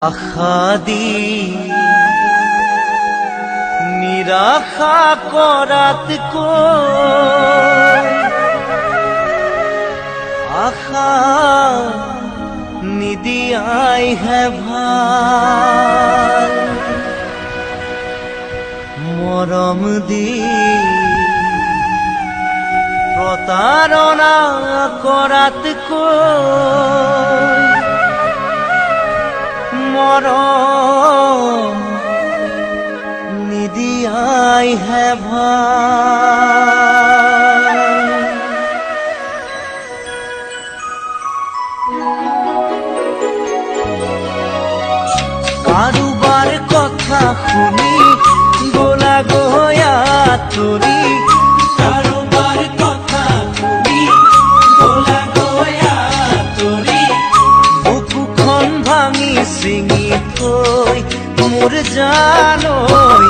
আশা দি নিৰাশা কৰাতকৈ আশা নিদিয়াইহে ভাল। মৰম দি প্ৰতাৰণা কৰাতকৈ মৰম নিদিয়াইহে ভাল। কাৰোবাৰ কথা শুনি গলা গয়া তৰি, কাৰোবাৰ কথা শুনি গলা গয়া তৰি, বুকুখন ভাঙি ছিঙি থৈ মোৰ জানৈ